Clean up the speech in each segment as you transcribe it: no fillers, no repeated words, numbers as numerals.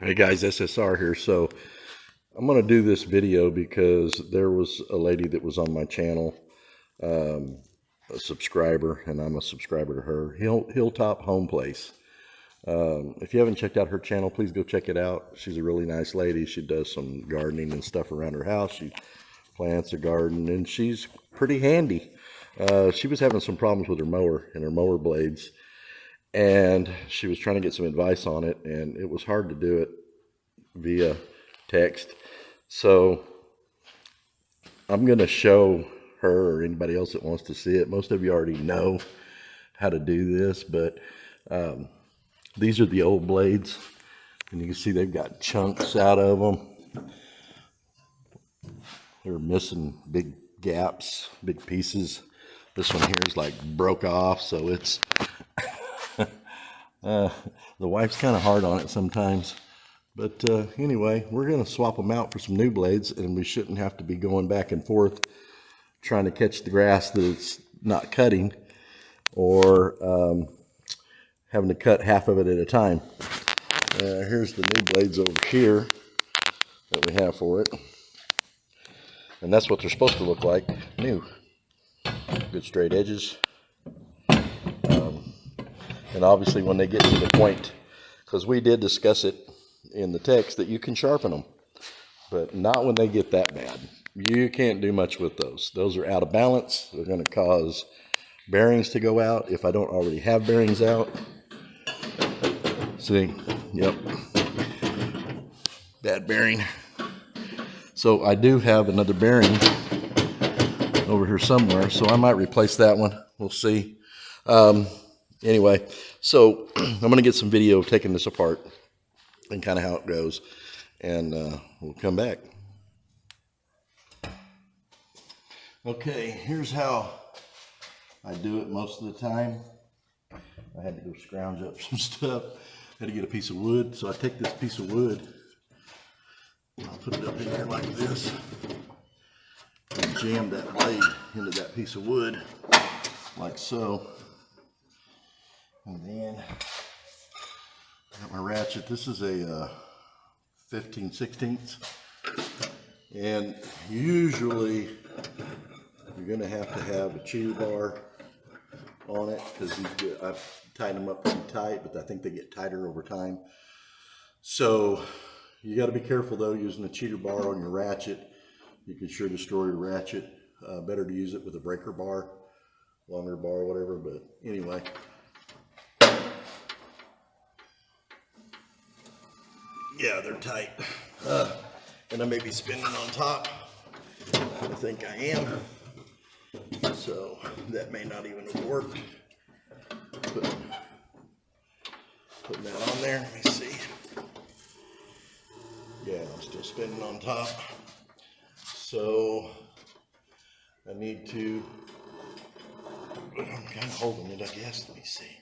Hey guys, SSR here. So I'm going to do this video because there was a lady that was on my channel, a subscriber, and I'm a subscriber to her, Hilltop Home Place. If you haven't checked out her channel, please go check it out. She's a really nice lady. She does some gardening and stuff around her house. She plants a garden, and she's pretty handy. She was having some problems with her mower and her mower blades, and she was trying to get some advice on it, and it was hard to do it via text. So I'm going to show her or anybody else that wants to see it. Most of you already know how to do this, but these are the old blades, and you can see they've got chunks out of them. They're missing big gaps, big pieces. This one here is like broke off, so it's the wife's kind of hard on it sometimes. But anyway, we're going to swap them out for some new blades, and we shouldn't have to be going back and forth trying to catch the grass that's not cutting, or having to cut half of it at a time. Here's the new blades over here that we have for it. And that's what they're supposed to look like, new. Good straight edges. And obviously when they get to the point, because we did discuss it in the text, that you can sharpen them, but not when they get that bad. You can't do much with those. Those are out of balance. They're going to cause bearings to go out if I don't already have bearings out. See, yep, bad bearing. So I do have another bearing over here somewhere, so I might replace that one. We'll see. Anyway, so I'm going to get some video of taking this apart and kind of how it goes, and we'll come back. Okay, here's how I do it most of the time. I had to go scrounge up some stuff. I had to get a piece of wood, so I take this piece of wood, I'll put it up in there like this, and jam that blade into that piece of wood, like so. And then I got my ratchet. This is a 15/16, and usually you're going to have a cheater bar on it, because I've tied them up pretty tight, but I think they get tighter over time. So you got to be careful though using a cheater bar on your ratchet. You can sure destroy your ratchet. Better to use it with a breaker bar, longer bar, whatever. But anyway, yeah, they're tight. And I may be spinning on top. I think I am. So that may not even have worked. Putting that on there. Let me see. Yeah, I'm still spinning on top. So I need to, I'm kind of holding it, I guess. Let me see.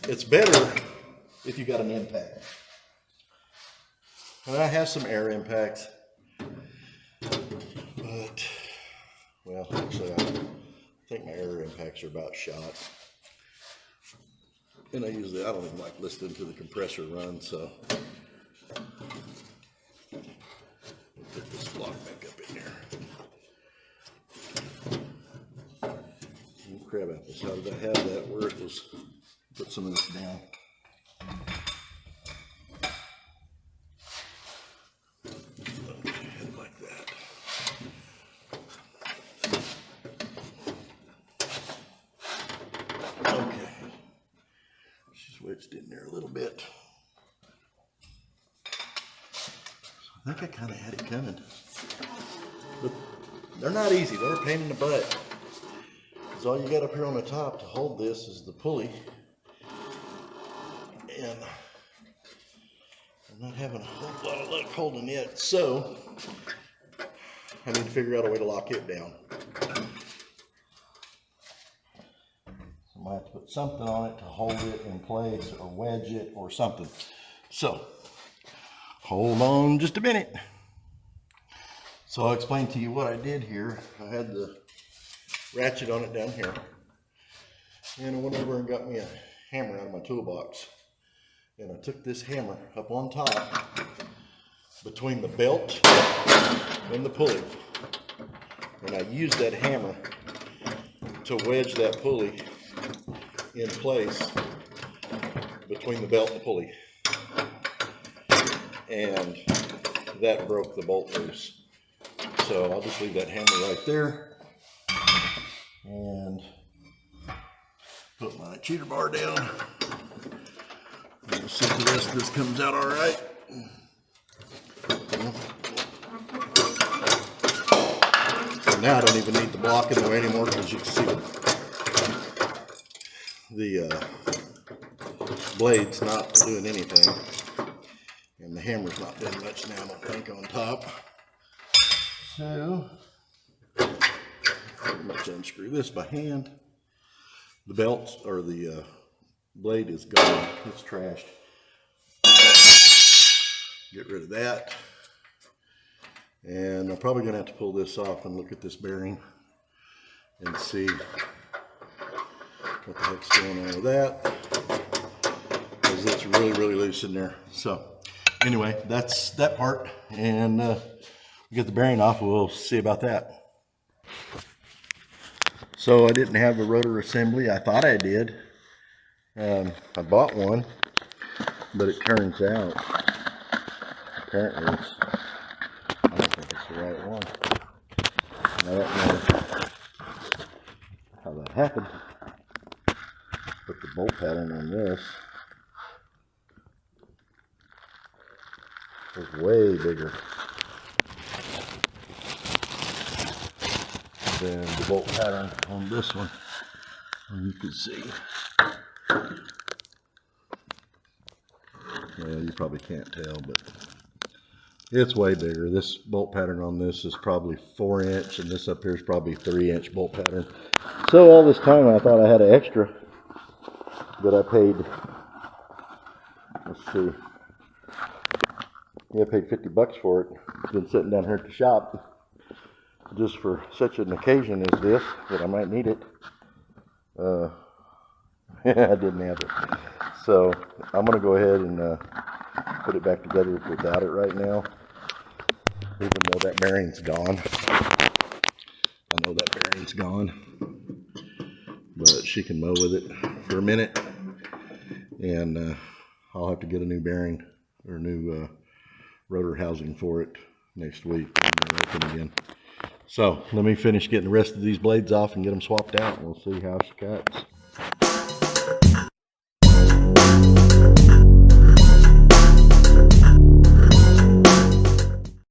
It's better if you got an impact. And I have some air impacts, but, well, actually I think my air impacts are about shot. And I don't even like listening to the compressor run, so I'll put this block back up in there. Crab apples, how did I have that where it was? Put some of this down. Like that. Okay. She's wedged in there a little bit. I think I kind of had it coming. But they're not easy. They're a pain in the butt. Because all you got up here on the top to hold this is the pulley. And I'm not having a whole lot of luck holding it, so I need to figure out a way to lock it down. I might have to put something on it to hold it in place, or wedge it, or something. So, hold on just a minute. So I'll explain to you what I did here. I had the ratchet on it down here, and I went over and got me a hammer out of my toolbox. and I took this hammer up on top between the belt and the pulley, and I used that hammer to wedge that pulley in place between the belt and the pulley, and that broke the bolt loose. So I'll just leave that hammer right there and put my cheater bar down. We'll see if the rest of this comes out all right. So now I don't even need the block in the way anymore, because you can see the blade's not doing anything, and the hammer's not doing much now, I don't think, on top. So I'm going to unscrew this by hand. The belt, or the blade, is gone. It's trashed. Get rid of that. And I'm probably going to have to pull this off and look at this bearing and see what the heck's going on with that, because it's really, really loose in there. So anyway, that's that part, and get the bearing off. We'll see about that. So I didn't have a rotor assembly. I thought I did. I bought one, but it turns out apparently I don't think it's the right one. I don't know how that happened, but the bolt pattern on this is way bigger than the bolt pattern on this one. And you can see, well, you probably can't tell, but it's way bigger. This bolt pattern on this is probably 4-inch, and this up here is probably 3-inch bolt pattern. So all this time I thought I had an extra that I paid, let's see, yeah, I paid $50 for it. It's been sitting down here at the shop just for such an occasion as this, that I might need it. I didn't have it. So I'm going to go ahead and put it back together without it right now, even though that bearing's gone. I know that bearing's gone, but she can mow with it for a minute, and I'll have to get a new bearing or new rotor housing for it next week when they're open again. So let me finish getting the rest of these blades off and get them swapped out, and we'll see how she cuts.